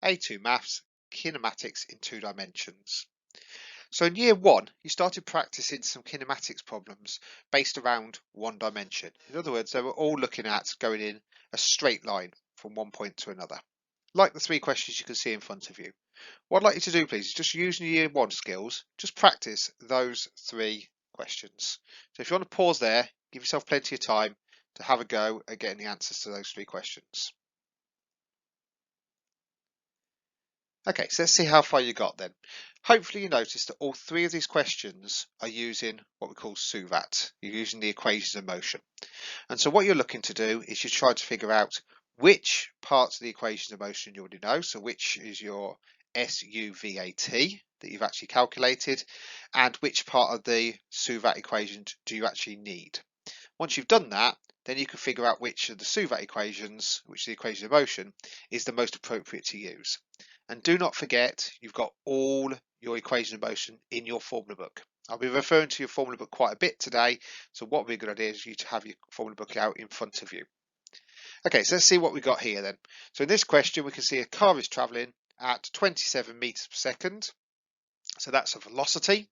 A2 Maths, Kinematics in 2 dimensions. So in year 1, you started practicing some kinematics problems based around 1 dimension. In other words, they were all looking at going in a straight line from one point to another. Like the 3 questions you can see in front of you. What I'd like you to do, please, is just using your year 1 skills, just practice those 3 questions. So if you want to pause there, give yourself plenty of time to have a go at getting the answers to those 3 questions. Okay, so let's see how far you got then. Hopefully you noticed that all 3 of these questions are using what we call SUVAT. You're using the equations of motion. And so what you're looking to do is you're trying to figure out which parts of the equations of motion you already know. So which is your SUVAT that you've actually calculated, and which part of the SUVAT equation do you actually need. Once you've done that, then you can figure out which of the SUVAT equations, which is the equation of motion, is the most appropriate to use. And do not forget, you've got all your equation of motion in your formula book. I'll be referring to your formula book quite a bit today, so what would be a good idea is for you to have your formula book out in front of you. Okay, so let's see what we got here then. So in this question, we can see a car is travelling at 27 meters per second. So that's a velocity.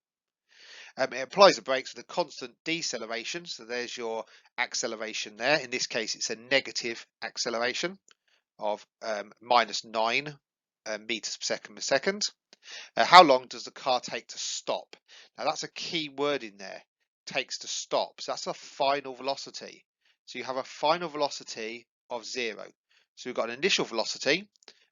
It applies the brakes with a constant deceleration. So there's your acceleration there. In this case, it's a negative acceleration of -9 meters per second. How long does the car take to stop? Now that's a key word in there, takes to stop. So that's a final velocity. So you have a final velocity of 0. So we've got an initial velocity,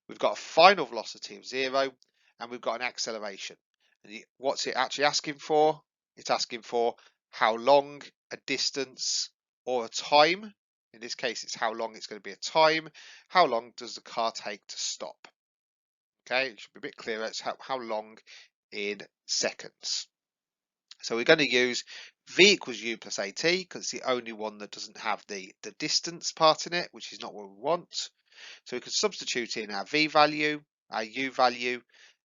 we've got a final velocity of 0, and we've got an acceleration. And what's it actually asking for? It's asking for how long, a distance, or a time. In this case, it's how long it's going to be a time. How long does the car take to stop? Okay, it should be a bit clearer. It's how long in seconds. So we're going to use v equals u plus at because it's the only one that doesn't have the distance part in it, which is not what we want. So we can substitute in our v value, our u value,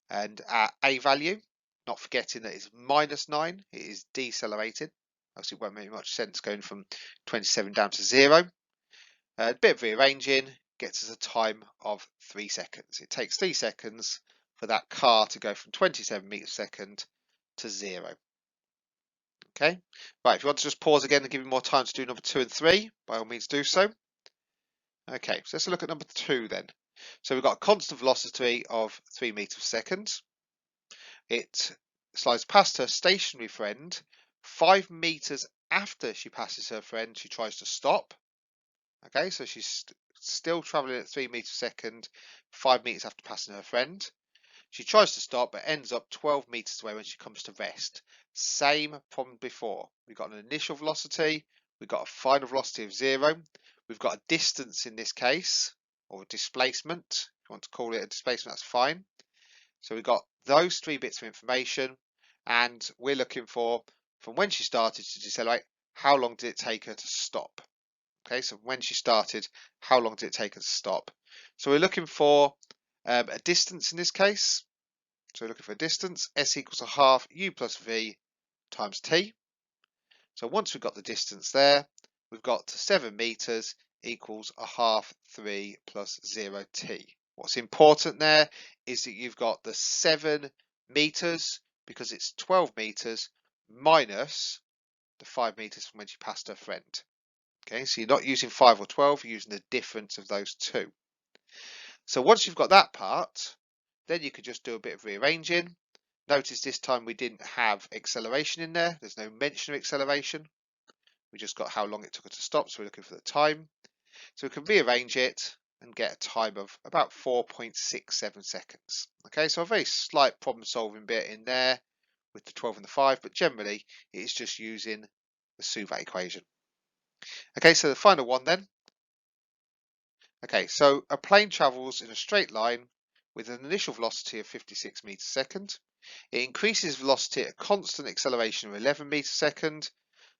and our a value. Not forgetting that it's -9. It is decelerated. Obviously, it won't make much sense going from 27 down to 0. A bit of rearranging gets us a time of 3 seconds. It takes 3 seconds for that car to go from 27 meters per second to 0. Okay, right, if you want to just pause again and give me more time to do number 2 and 3, by all means do so. Okay, so let's look at number 2 then. So we've got a constant velocity of 3 meters per second. It slides past her stationary friend. 5 meters after she passes her friend, she tries to stop. Okay, so she's still traveling at 3 meters per second, 5 meters after passing her friend. She tries to stop, but ends up 12 meters away when she comes to rest. Same problem before. We've got an initial velocity, we've got a final velocity of 0, we've got a distance in this case, or a displacement. If you want to call it a displacement, that's fine. So we've got those 3 bits of information, and we're looking for, from when she started to decelerate, how long did it take her to stop? Okay, so when she started, how long did it take her to stop? So we're looking for a distance in this case. So we're looking for a distance, s equals a half u plus v times t. So once we've got the distance there, we've got 7 meters equals a half 3 plus 0t. What's important there is that you've got the 7 meters because it's 12 meters minus the 5 meters from when she passed her friend. Okay, so you're not using 5 or 12, you're using the difference of those two. So once you've got that part, then you could just do a bit of rearranging. Notice this time we didn't have acceleration in there. There's no mention of acceleration. We just got how long it took her to stop, so we're looking for the time. So we can rearrange it and get a time of about 4.67 seconds. Okay, so a very slight problem solving bit in there with the 12 and the 5, but generally it is just using the SUVAT equation. Okay, so the final one then. Okay, so a plane travels in a straight line with an initial velocity of 56 meters per second. It increases velocity at a constant acceleration of 11 meters per second.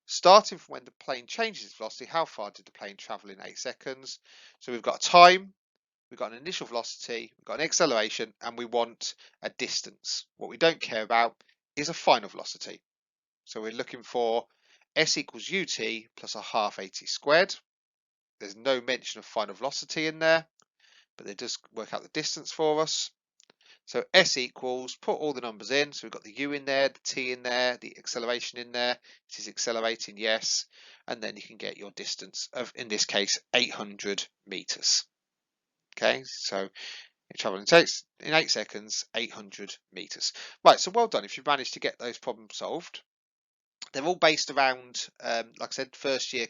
Starting from when the plane changes its velocity, how far did the plane travel in 8 seconds? So we've got a time, we've got an initial velocity, we've got an acceleration, and we want a distance. What we don't care about is a final velocity. So we're looking for s equals ut plus a half at squared. There's no mention of final velocity in there, but they just work out the distance for us. So S equals, put all the numbers in. So we've got the U in there, the T in there, the acceleration in there. This is accelerating, yes. And then you can get your distance of, in this case, 800 meters. Okay, so you're traveling in 8 seconds, 800 meters. Right, so well done if you've managed to get those problems solved. They're all based around, like I said, first year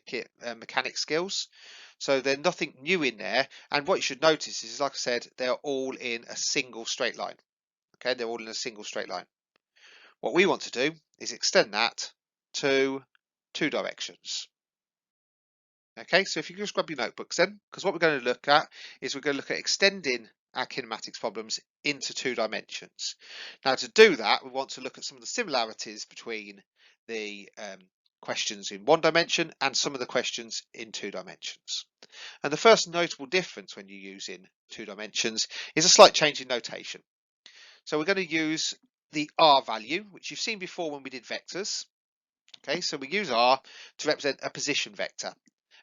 mechanics skills. So there's nothing new in there. And what you should notice is, like I said, they're all in a single straight line. Okay, they're all in a single straight line. What we want to do is extend that to 2 directions. Okay, so if you just grab your notebooks then, because what we're going to look at is we're going to look at extending our kinematics problems into 2 dimensions. Now to do that, we want to look at some of the similarities between the questions in 1 dimension and some of the questions in 2 dimensions. And the first notable difference when you're using 2 dimensions is a slight change in notation. So we're going to use the R value, which you've seen before when we did vectors. Okay, so we use R to represent a position vector,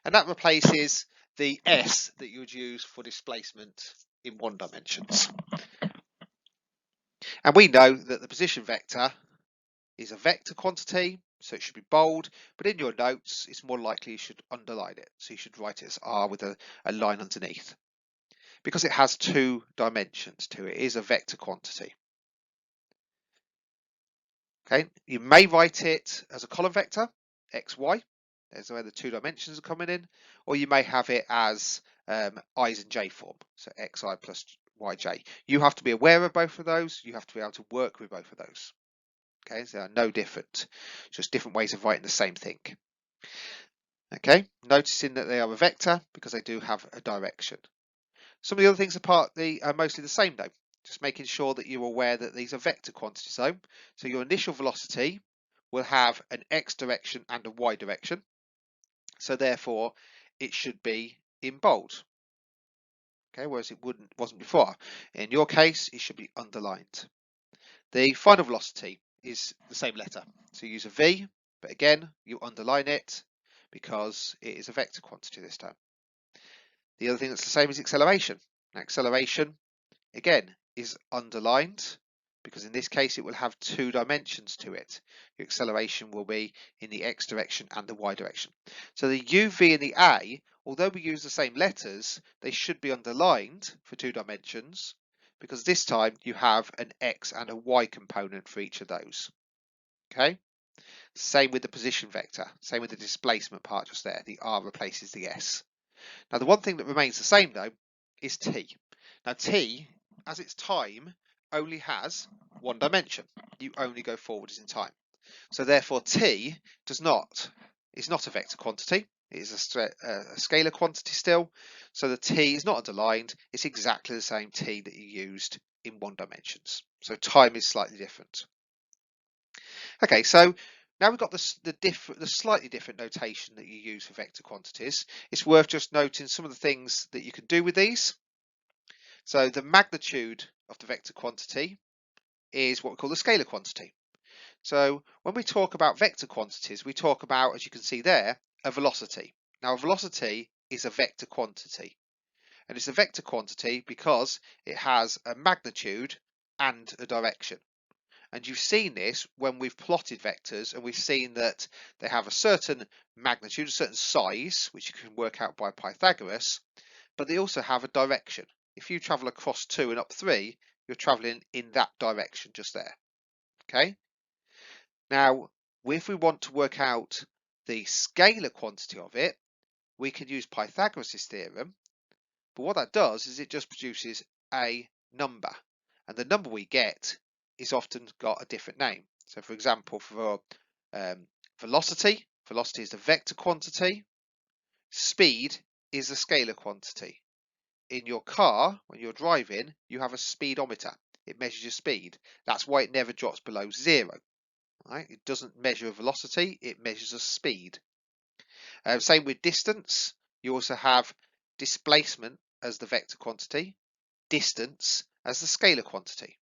and that replaces the S that you would use for displacement in 1 dimensions. And we know that the position vector is a vector quantity, so it should be bold, but in your notes, it's more likely you should underline it. So you should write it as R with a line underneath, because it has 2 dimensions to it. It is a vector quantity. Okay, you may write it as a column vector, x, y. There's where the 2 dimensions are coming in, or you may have it as i's and j form, so xi plus yj. You have to be aware of both of those. You have to be able to work with both of those. Okay, so they are no different, just different ways of writing the same thing. Okay, noticing that they are a vector because they do have a direction. Some of the other things are mostly the same though. Just making sure that you're aware that these are vector quantities though. So your initial velocity will have an x direction and a y direction. So therefore it should be in bold. Okay, whereas it wasn't before. In your case, it should be underlined. The final velocity is the same letter. So you use a V, but again, you underline it because it is a vector quantity this time. The other thing that's the same is acceleration. Now, acceleration again is underlined because in this case it will have 2 dimensions to it. Your acceleration will be in the x direction and the y direction. So the u, v and the a, although we use the same letters, they should be underlined for 2 dimensions because this time you have an x and a y component for each of those. Okay, same with the position vector, same with the displacement part just there. The r replaces the s. Now the one thing that remains the same though is t. Now t, as its time, only has 1 dimension. You only go forwards in time. So therefore t is not a vector quantity. It is a scalar quantity still. So the t is not underlined. It's exactly the same t that you used in 1 dimensions. So time is slightly different. Okay, so now we've got the slightly different notation that you use for vector quantities. It's worth just noting some of the things that you can do with these. So the magnitude of the vector quantity is what we call the scalar quantity. So when we talk about vector quantities, we talk about, as you can see there, a velocity. Now a velocity is a vector quantity, and it's a vector quantity because it has a magnitude and a direction. And you've seen this when we've plotted vectors, and we've seen that they have a certain magnitude, a certain size, which you can work out by Pythagoras, but they also have a direction. If you travel across 2 and up 3, you're traveling in that direction just there. Okay. Now, if we want to work out the scalar quantity of it, we can use Pythagoras' theorem, but what that does is it just produces a number, and the number we get is often got a different name. So for example, for velocity is the vector quantity, speed is a scalar quantity. In your car, when you're driving, you have a speedometer. It measures your speed. That's why it never drops below 0. Right? It doesn't measure a velocity, it measures a speed. Same with distance. You also have displacement as the vector quantity, distance as the scalar quantity.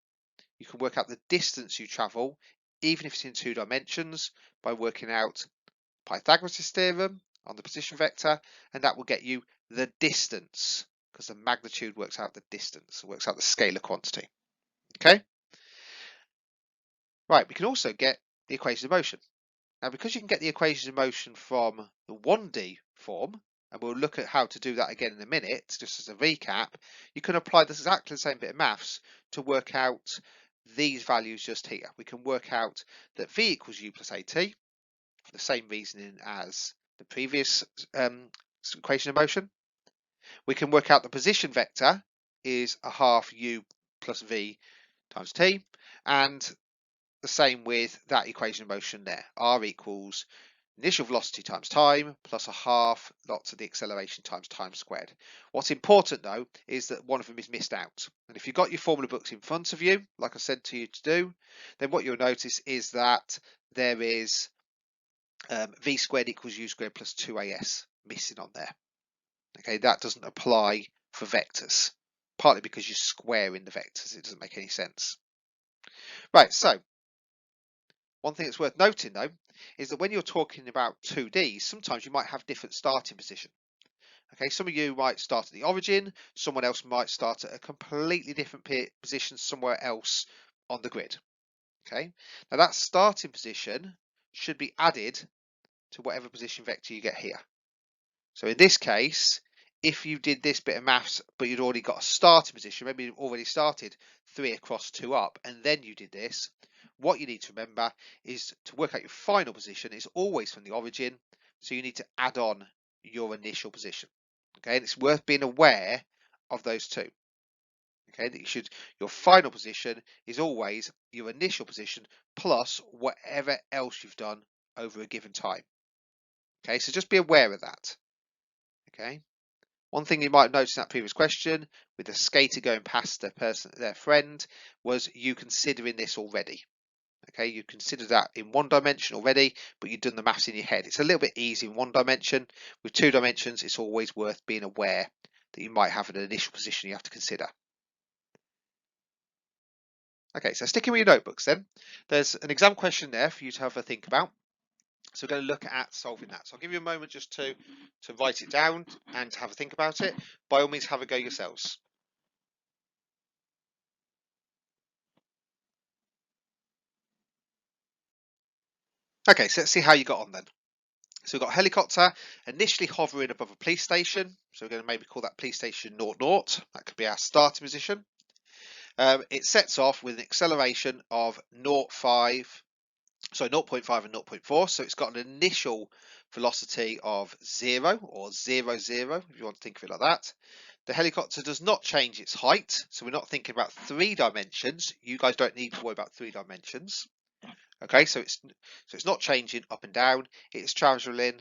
You can work out the distance you travel, even if it's in 2 dimensions, by working out Pythagoras' theorem on the position vector, and that will get you the distance because the magnitude works out the distance, works out the scalar quantity. Okay? Right, we can also get the equation of motion. Now, because you can get the equation of motion from the 1D form, and we'll look at how to do that again in a minute, just as a recap, you can apply this exactly the same bit of maths to work out these values just here. We can work out that V equals U plus AT, for the same reasoning as the previous equation of motion. We can work out the position vector is a half U plus V times T, and the same with that equation of motion there. R equals initial velocity times time plus a half lots of the acceleration times time squared. What's important though is that one of them is missed out. And if you've got your formula books in front of you, like I said to you to do, then what you'll notice is that there is V squared equals U squared plus 2AS missing on there. Okay, that doesn't apply for vectors, partly because you're squaring the vectors. It doesn't make any sense. Right, so one thing that's worth noting though is that when you're talking about 2Ds, sometimes you might have different starting position. Okay, some of you might start at the origin, someone else might start at a completely different position somewhere else on the grid. Okay, now that starting position should be added to whatever position vector you get here. So in this case, if you did this bit of maths, but you'd already got a starting position, maybe you've already started 3 across 2 up, and then you did this, what you need to remember is to work out your final position is always from the origin, so you need to add on your initial position. Okay, and it's worth being aware of those two. Okay, that your final position is always your initial position plus whatever else you've done over a given time. Okay, so just be aware of that. Okay. One thing you might notice in that previous question with the skater going past their friend was you considering this already. Okay, you considered that in 1 dimension already, but you've done the maths in your head. It's a little bit easy in 1 dimension. With 2 dimensions, it's always worth being aware that you might have an initial position you have to consider. Okay, so sticking with your notebooks then, there's an exam question there for you to have a think about. So we're going to look at solving that. So I'll give you a moment just to write it down and have a think about it. By all means, have a go yourselves. Okay, so let's see how you got on then. So we've got a helicopter initially hovering above a police station. So we're going to maybe call that police station 00. That could be our starting position. It sets off with an acceleration of 0.5 and 0.4. So it's got an initial velocity of 0 or 0, 0, if you want to think of it like that. The helicopter does not change its height. So we're not thinking about 3 dimensions. You guys don't need to worry about 3 dimensions. Okay, so it's not changing up and down. It's traveling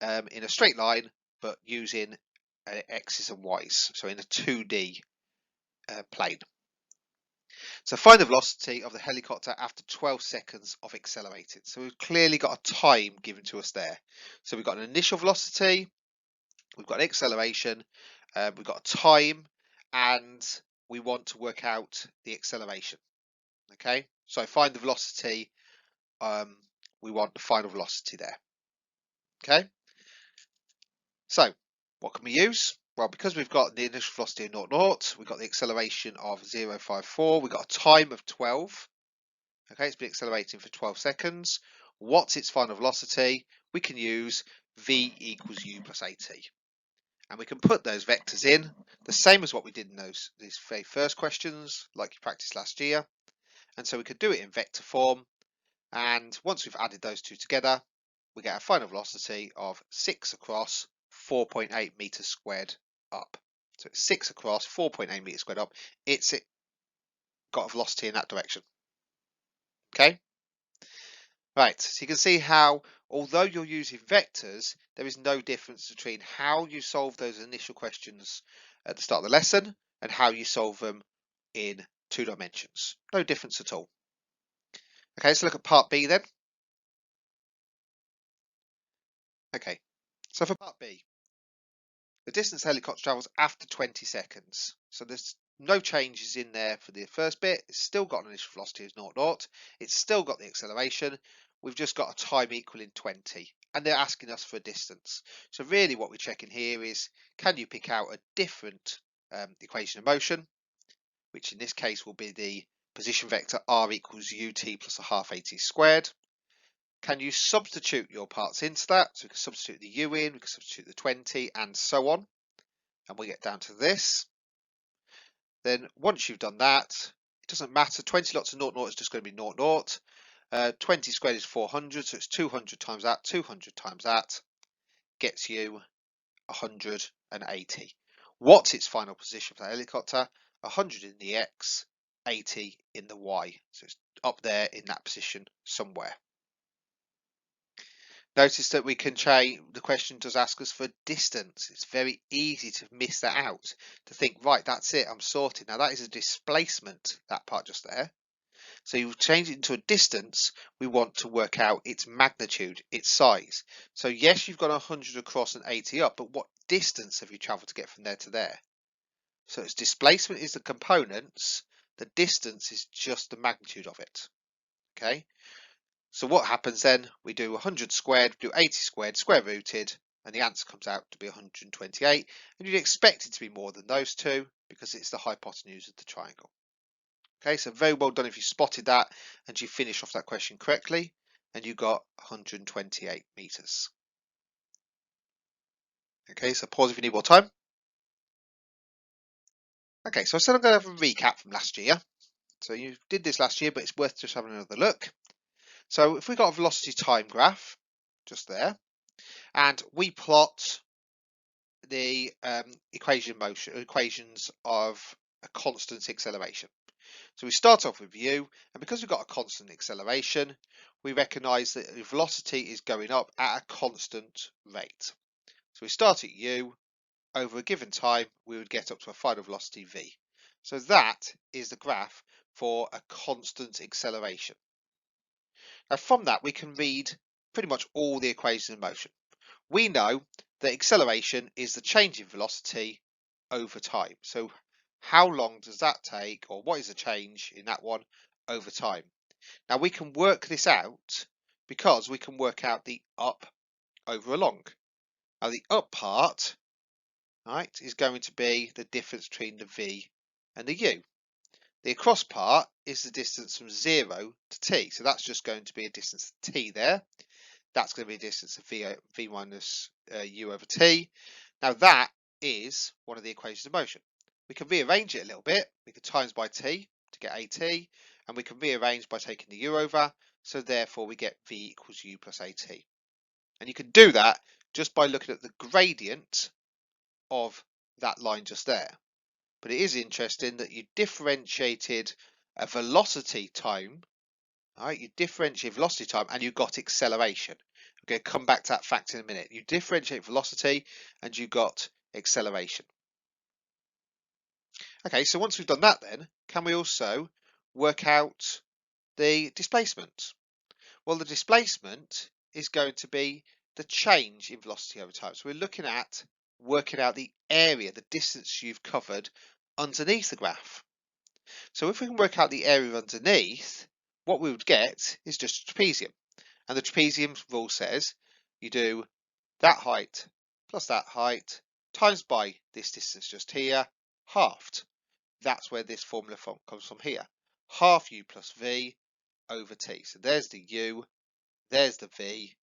in a straight line, but using x's and y's. So in a 2D plane. So find the velocity of the helicopter after 12 seconds of accelerating. So we've clearly got a time given to us there. So we've got an initial velocity, we've got an acceleration, we've got a time, and we want to work out the acceleration. Okay, so find the velocity. We want the final velocity there. Okay, so what can we use? Well, because we've got the initial velocity of 0, we've got the acceleration of 0.54, we've got a time of 12. Okay, it's been accelerating for 12 seconds. What's its final velocity? We can use V equals U plus AT. And we can put those vectors in, the same as what we did in these very first questions, like you practiced last year. And so we could do it in vector form. And once we've added those two together, we get a final velocity of 6 across 4.8 meters squared up. So it's 6 across 4.8 meters squared up. It's got a velocity in that direction. Okay. Right, so you can see how, although you're using vectors, there is no difference between how you solve those initial questions at the start of the lesson and how you solve them in 2 dimensions. No difference at all. Okay, so look at part B then. Okay, so for part B, the distance the helicopter travels after 20 seconds. So there's no changes in there for the first bit. It's still got an initial velocity of 0. It's still got the acceleration. We've just got a time equaling 20. And they're asking us for a distance. So really what we're checking here is, can you pick out a different equation of motion, which in this case will be the position vector r equals ut plus a half at squared. Can you substitute your parts into that? So we can substitute the u in, we can substitute the 20 and so on. And we get down to this. Then once you've done that, it doesn't matter. 20 lots of 0, 0 is just going to be 0, 0. 20 squared is 400, so it's 200 times that. 200 times that gets you 180. What's its final position for that helicopter? 100 in the X, 80 in the Y. So it's up there in that position somewhere. Notice that we can change, the question does ask us for distance. It's very easy to miss that out, to think, right, that's it, I'm sorted. Now that is a displacement, that part just there. So you change it into a distance, we want to work out its magnitude, its size. So yes, you've got 100 across and 80 up, but what distance have you travelled to get from there to there? So its displacement is the components, the distance is just the magnitude of it. Okay. So what happens then? We do 100 squared, we do 80 squared, square rooted, and the answer comes out to be 128. And you'd expect it to be more than those two because it's the hypotenuse of the triangle. Okay, so very well done if you spotted that and you finish off that question correctly, and you got 128 meters. Okay, so pause if you need more time. Okay, so I said I'm going to have a recap from last year. So you did this last year, but it's worth just having another look. So if we got a velocity time graph just there, and we plot the equations of a constant acceleration. So we start off with u, and because we've got a constant acceleration, we recognise that the velocity is going up at a constant rate. So we start at u, over a given time, we would get up to a final velocity v. So that is the graph for a constant acceleration. Now from that, we can read pretty much all the equations of motion. We know that acceleration is the change in velocity over time. So how long does that take, or what is the change in that one over time? Now we can work this out because we can work out the up over along. Now the up part, right, is going to be the difference between the v and the u. The across part is the distance from 0 to t. So that's just going to be a distance t there. That's going to be a distance of v minus u over t. Now that is one of the equations of motion. We can rearrange it a little bit. We can times by t to get at, and we can rearrange by taking the u over. So therefore we get v equals u plus at. And you can do that just by looking at the gradient of that line just there. But it is interesting that you differentiated a velocity time. All right, you differentiate velocity time and you got acceleration. We're going to come back to that fact in a minute. You differentiate velocity and you got acceleration. Okay, so once we've done that then, can we also work out the displacement? Well, the displacement is going to be the change in velocity over time. So we're looking at working out the area, the distance you've covered underneath the graph. So if we can work out the area underneath, what we would get is just a trapezium. And the trapezium rule says you do that height plus that height times by this distance just here, halved. That's where this formula comes from here. Half u plus v over t. So there's the u, there's the v,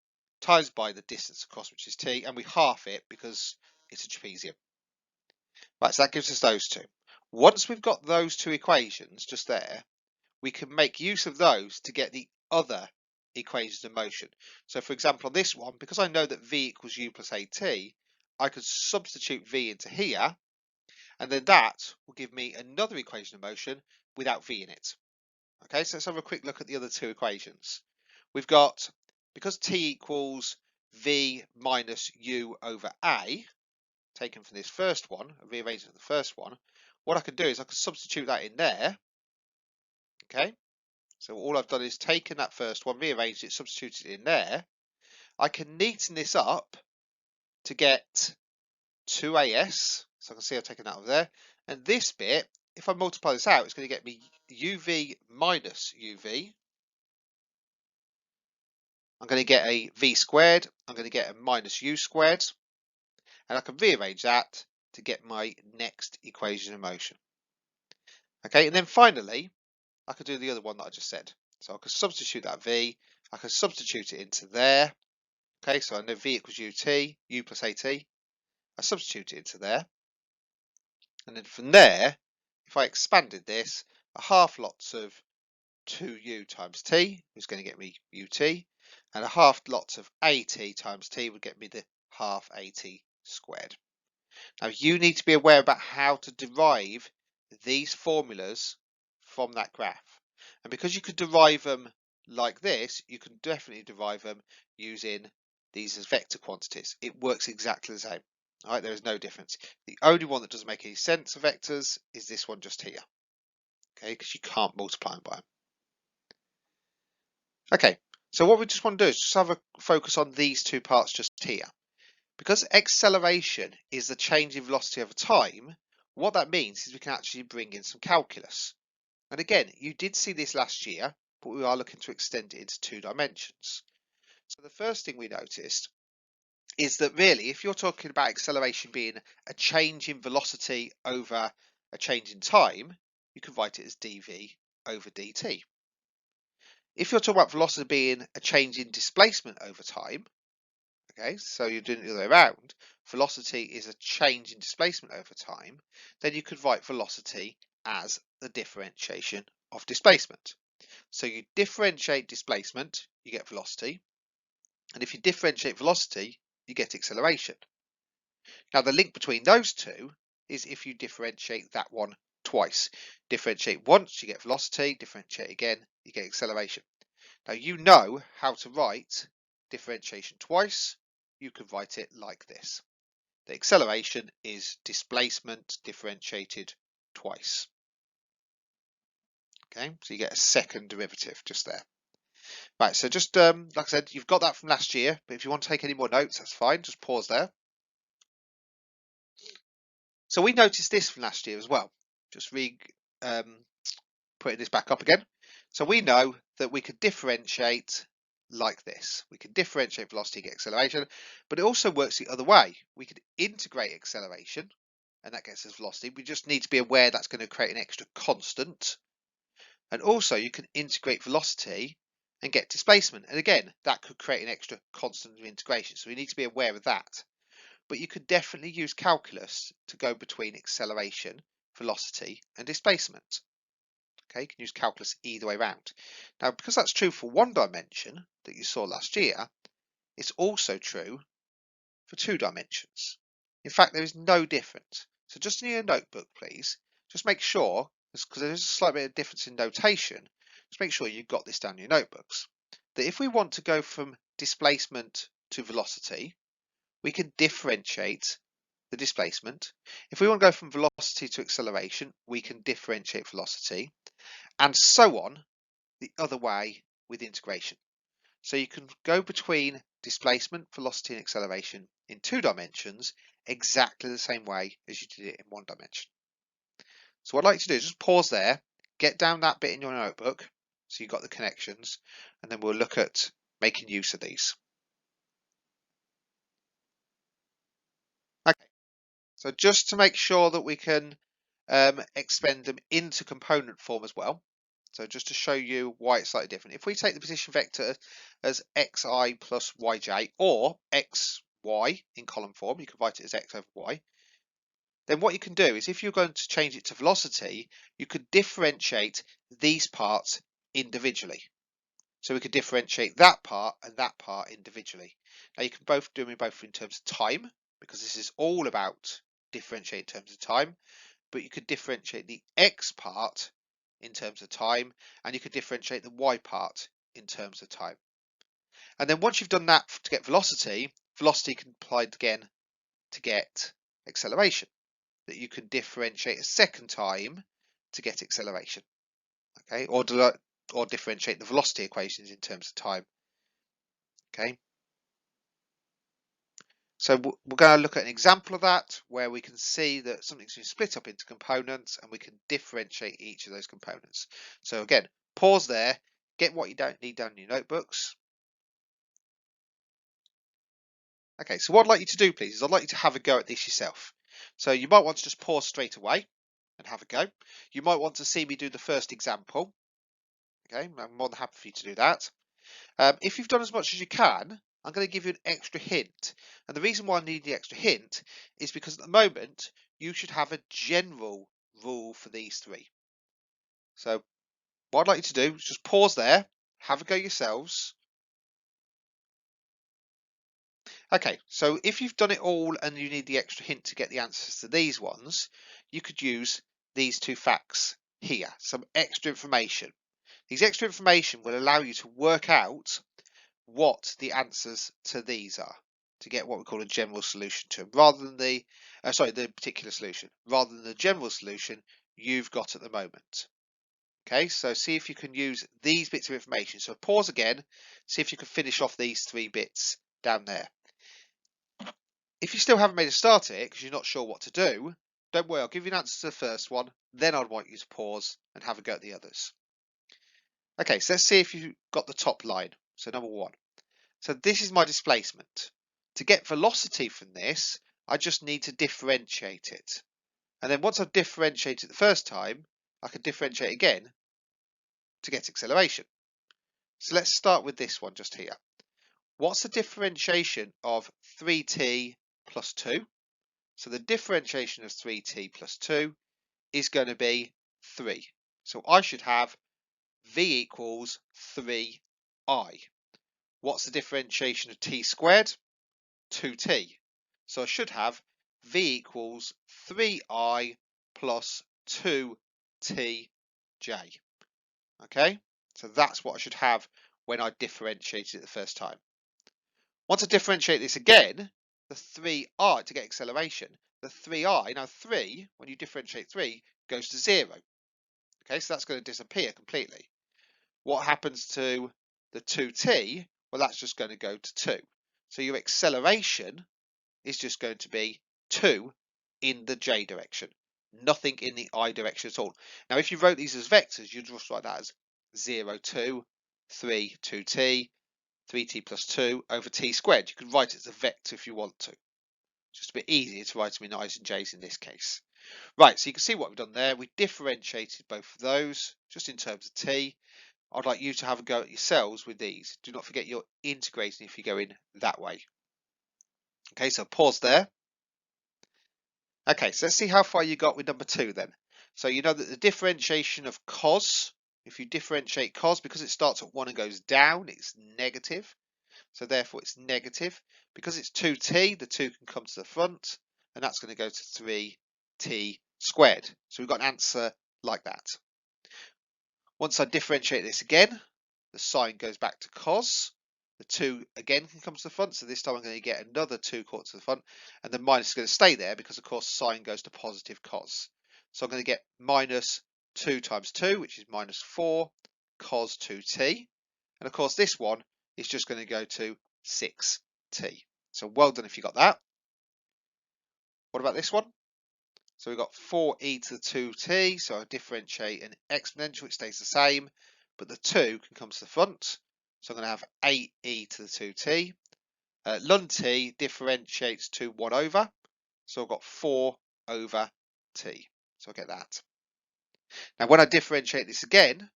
times by the distance across, which is t, and we half it because it's a trapezium. Right, so that gives us those two. Once we've got those two equations just there, we can make use of those to get the other equations of motion. So for example, on this one, because I know that v equals u plus at, I could substitute v into here, and then that will give me another equation of motion without v in it. Okay, so let's have a quick look at the other two equations. We've got, because t equals v minus u over a, taken from this first one, a rearrangement of the first one, what I can do is I can substitute that in there. Okay, so all I've done is taken that first one, rearranged it, substituted it in there. I can neaten this up to get 2as, so I can see I've taken that over there. And this bit, if I multiply this out, it's going to get me uv minus uv. I'm going to get a v squared, I'm going to get a minus u squared, and I can rearrange that to get my next equation of motion. Okay, and then finally, I could do the other one that I just said. So I could substitute that V, I could substitute it into there. Okay, so I know V equals UT, U plus AT. I substitute it into there. And then from there, if I expanded this, a half lots of 2U times T is going to get me UT, and a half lots of AT times T would get me the half AT squared. Now you need to be aware about how to derive these formulas from that graph. And because you could derive them like this, you can definitely derive them using these as vector quantities. It works exactly the same. All right, there is no difference. The only one that doesn't make any sense of vectors is this one just here. Okay, because you can't multiply them by them. Okay, so what we just want to do is just have a focus on these two parts just here. Because acceleration is the change in velocity over time, what that means is we can actually bring in some calculus. And again, you did see this last year, but we are looking to extend it into 2 dimensions. So the first thing we noticed is that really, if you're talking about acceleration being a change in velocity over a change in time, you can write it as dv over dt. If you're talking about velocity being a change in displacement over time, okay, so you're doing it the other way around, velocity is a change in displacement over time, then you could write velocity as the differentiation of displacement. So you differentiate displacement, you get velocity, and if you differentiate velocity, you get acceleration. Now the link between those two is if you differentiate that one twice. Differentiate once, you get velocity, differentiate again, you get acceleration. Now you know how to write differentiation twice. You could write it like this. The acceleration is displacement differentiated twice. Okay, so you get a second derivative just there. Right, so just like I said, you've got that from last year, but if you want to take any more notes, that's fine. Just pause there. So we noticed this from last year as well. Just putting this back up again. So we know that we could differentiate like this. We can differentiate velocity, get acceleration, but it also works the other way. We could integrate acceleration, and that gets us velocity. We just need to be aware that's going to create an extra constant. And also you can integrate velocity and get displacement. And again, that could create an extra constant of integration. So we need to be aware of that. But you could definitely use calculus to go between acceleration, velocity, and displacement. Okay, you can use calculus either way around. Now, because that's true for 1 dimension that you saw last year, it's also true for 2 dimensions. In fact, there is no difference. So just in your notebook, please, just make sure, because there is a slight bit of difference in notation, just make sure you've got this down in your notebooks, that if we want to go from displacement to velocity, we can differentiate the displacement. If we want to go from velocity to acceleration, we can differentiate velocity, and so on the other way with integration. So you can go between displacement, velocity, and acceleration in 2 dimensions exactly the same way as you did it in 1 dimension. So what I'd like to do is just pause there, get down that bit in your notebook so you've got the connections, and then we'll look at making use of these. Okay, so just to make sure that we can expend them into component form as well. So just to show you why it's slightly different. If we take the position vector as xi plus yj, or xy in column form, you can write it as x over y, then what you can do is if you're going to change it to velocity, you could differentiate these parts individually. So we could differentiate that part and that part individually. Now you can both do them both in terms of time, because this is all about differentiate in terms of time, but you could differentiate the x part in terms of time, and you could differentiate the y part in terms of time. And then once you've done that to get velocity, velocity can be applied again to get acceleration, that you can differentiate a second time to get acceleration. Okay, or differentiate the velocity equations in terms of time. Okay. So we're going to look at an example of that where we can see that something's been split up into components and we can differentiate each of those components. So again, pause there, get what you don't need down in your notebooks. Okay, so what I'd like you to do, please, is I'd like you to have a go at this yourself. So you might want to just pause straight away and have a go. You might want to see me do the first example. Okay, I'm more than happy for you to do that. If you've done as much as you can, I'm going to give you an extra hint. And the reason why I need the extra hint is because at the moment, you should have a general rule for these three. So what I'd like you to do is just pause there, have a go yourselves. Okay, so if you've done it all and you need the extra hint to get the answers to these ones, you could use these two facts here, some extra information. These extra information will allow you to work out what the answers to these are to get what we call a general solution to them, rather than the particular solution, rather than the general solution you've got at the moment. Okay, so see if you can use these bits of information. So pause again, see if you can finish off these three bits down there. If you still haven't made a start at it because you're not sure what to do, don't worry, I'll give you an answer to the first one, then I'd want you to pause and have a go at the others. Okay, so let's see if you got the top line. So number one. So this is my displacement. To get velocity from this, I just need to differentiate it. And then once I've differentiated the first time, I can differentiate again to get acceleration. So let's start with this one just here. What's the differentiation of 3t plus 2? So the differentiation of 3t plus 2 is going to be 3. So I should have v equals 3i. What's the differentiation of t squared? 2t. So I should have v equals 3i plus 2tj. Okay, so that's what I should have when I differentiated it the first time. Once I differentiate this again, the 3i to get acceleration, the 3i, now 3, when you differentiate 3, goes to 0. Okay, so that's going to disappear completely. What happens to the 2t? Well, that's just going to go to 2. So your acceleration is just going to be 2 in the j direction, nothing in the I direction at all. Now, if you wrote these as vectors, you'd just write that as 0, 2, 3, 2t, 3t plus 2 over t squared. You could write it as a vector if you want to. Just a bit easier to write them in i's and j's in this case. Right, so you can see what we've done there. We differentiated both of those just in terms of t. I'd like you to have a go at yourselves with these. Do not forget you're integrating if you go in that way. Okay, so pause there. Okay, so let's see how far you got with number 2 then. So you know that the differentiation of cos, if you differentiate cos, because it starts at 1 and goes down, it's negative. So therefore it's negative. Because it's 2t, the 2 can come to the front, and that's going to go to 3t squared. So we've got an answer like that. Once I differentiate this again, the sign goes back to cos. The 2 again can come to the front, so this time I'm going to get another 2 caught to the front, and the minus is going to stay there because of course sign goes to positive cos. So I'm going to get minus 2 times 2, which is minus 4 cos 2t, and of course this one is just going to go to 6t. So well done if you got that. What about this one? So we've got 4e to the 2t, so I differentiate an exponential, it stays the same, but the 2 can come to the front. So I'm going to have 8e to the 2t. Ln t differentiates to 1 over, so I've got 4 over t. So I get that. Now when I differentiate this again,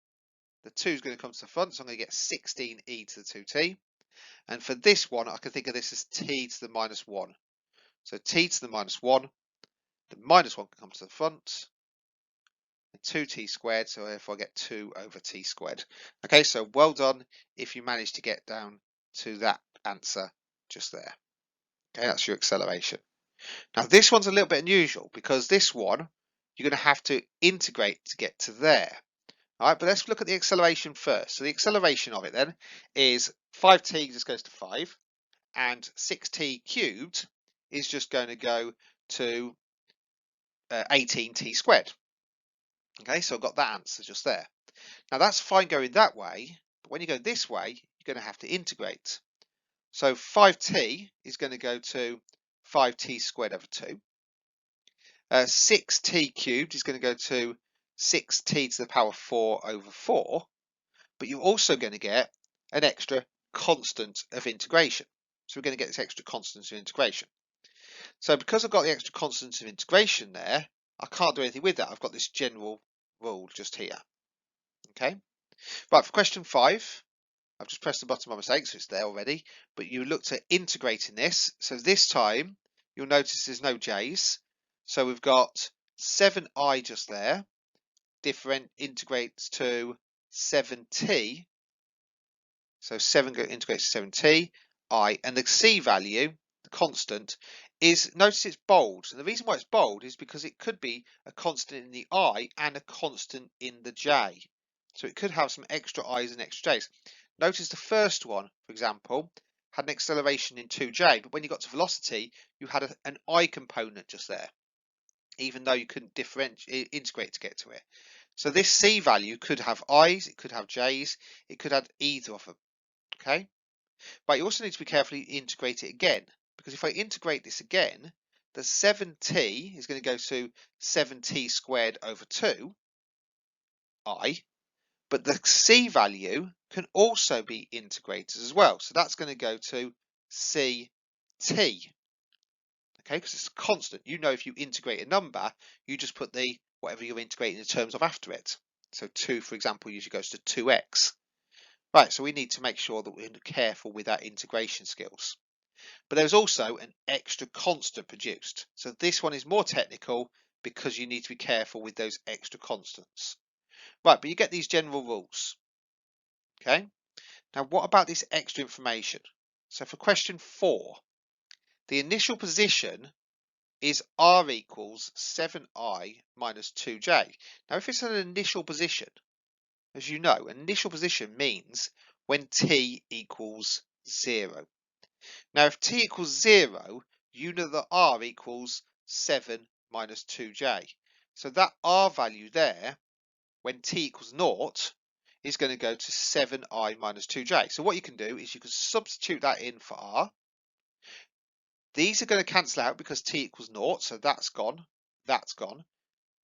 the 2 is going to come to the front, so I'm going to get 16e to the 2t. And for this one, I can think of this as t to the minus 1. So t to the minus 1, the minus 1 can come to the front, 2t squared, so therefore I get 2 over t squared. Okay, so well done if you manage to get down to that answer just there. Okay, that's your acceleration. Now this one's a little bit unusual because this one you're going to have to integrate to get to there. All right, but let's look at the acceleration first. So the acceleration of it then is 5t just goes to 5, and 6t cubed is just going to go to 18t squared. Okay, so I've got that answer just there. Now that's fine going that way, but when you go this way, you're going to have to integrate. So 5t is going to go to 5t squared over 2. 6t cubed is going to go to 6t to the power 4 over 4. But you're also going to get an extra constant of integration. So we're going to get this extra constant of integration. So because I've got the extra constant of integration there, I can't do anything with that. I've got this general rule just here. Okay. Right, for question 5, I've just pressed the button by mistake, so it's there already. But you looked at integrating this. So this time, you'll notice there's no j's. So we've got 7i just there. Different integrates to 7t. So 7 integrates to 7t, I, and the c value, the constant, is, notice it's bold. And the reason why it's bold is because it could be a constant in the I and a constant in the j. So it could have some extra i's and extra j's. Notice the first one, for example, had an acceleration in 2j, but when you got to velocity, you had an I component just there, even though you couldn't integrate to get to it. So this c value could have i's, it could have j's, it could have either of them. Okay, but you also need to be careful you integrate it again, because if I integrate this again, the 7t is going to go to 7t squared over 2 I, but the c value can also be integrated as well. So that's going to go to ct, okay, because it's a constant. You know, if you integrate a number, you just put the whatever you're integrating in terms of after it. So 2, for example, usually goes to 2x. Right, so we need to make sure that we're careful with our integration skills. But there's also an extra constant produced. So this one is more technical because you need to be careful with those extra constants. Right, but you get these general rules. Okay, now what about this extra information? So for question 4, the initial position is r equals 7i minus 2j. Now if it's an initial position, as you know, initial position means when t equals 0. Now if t equals 0, you know that r equals 7 minus 2j. So that r value there, when t equals 0, is going to go to 7i minus 2j. So what you can do is you can substitute that in for r. These are going to cancel out because t equals 0, so that's gone, that's gone.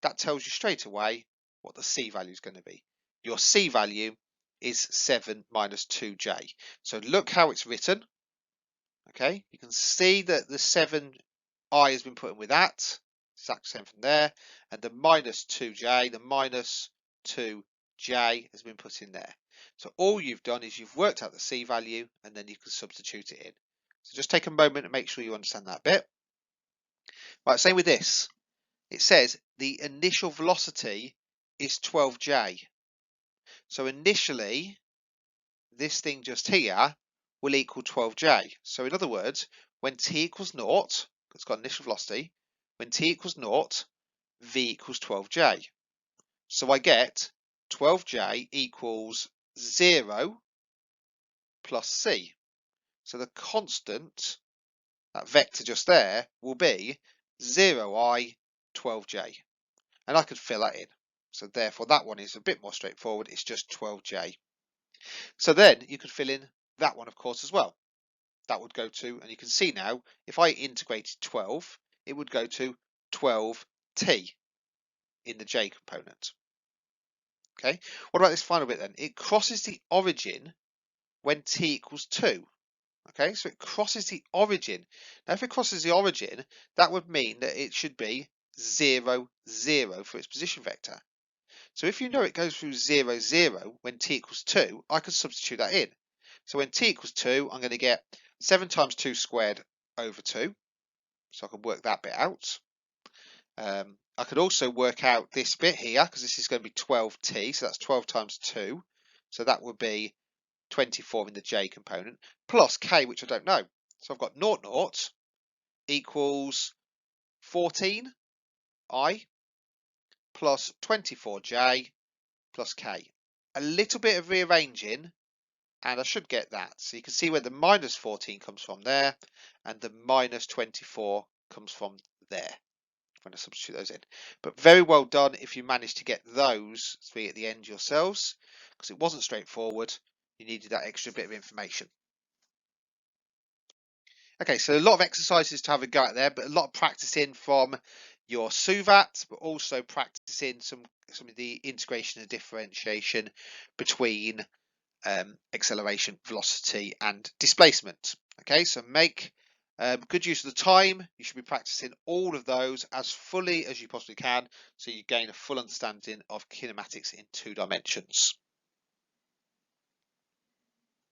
That tells you straight away what the c value is going to be. Your c value is 7 minus 2j. So look how it's written. Okay, you can see that the 7i has been put in with that, exact same from there, and the minus 2j, the minus 2j has been put in there. So all you've done is you've worked out the c value and then you can substitute it in. So just take a moment and make sure you understand that bit. Right, same with this. It says the initial velocity is 12j. So initially, this thing just here will equal 12j. So in other words, when t equals 0, it's got initial velocity, when t equals 0, v equals 12j. So I get 12j equals 0 plus c. So the constant, that vector just there, will be 0i 12j. And I could fill that in. So therefore that one is a bit more straightforward, it's just 12j. So then you could fill in that one of course as well. That would go to, and you can see now, if I integrated 12, it would go to 12t in the j component. Okay, what about this final bit then? It crosses the origin when t equals 2. Okay, so it crosses the origin. Now if it crosses the origin, that would mean that it should be 0, 0 for its position vector. So if you know it goes through 0, 0 when t equals 2, I can substitute that in. So when t equals 2, I'm going to get 7 times 2 squared over 2. So I can work that bit out. I could also work out this bit here, because this is going to be 12t, so that's 12 times 2. So that would be 24 in the j component, plus k, which I don't know. So I've got 0, 0 equals 14i plus 24j plus k. A little bit of rearranging, and I should get that. So you can see where the minus 14 comes from there, and the minus 24 comes from there when I substitute those in. But very well done if you managed to get those 3 at the end yourselves, because it wasn't straightforward. You needed that extra bit of information. Okay, so a lot of exercises to have a go at there, but a lot of practicing from your SUVAT, but also practicing some of the integration and differentiation between acceleration, velocity, and displacement. Okay, so make Good use of the time. You should be practicing all of those as fully as you possibly can so you gain a full understanding of kinematics in 2 dimensions.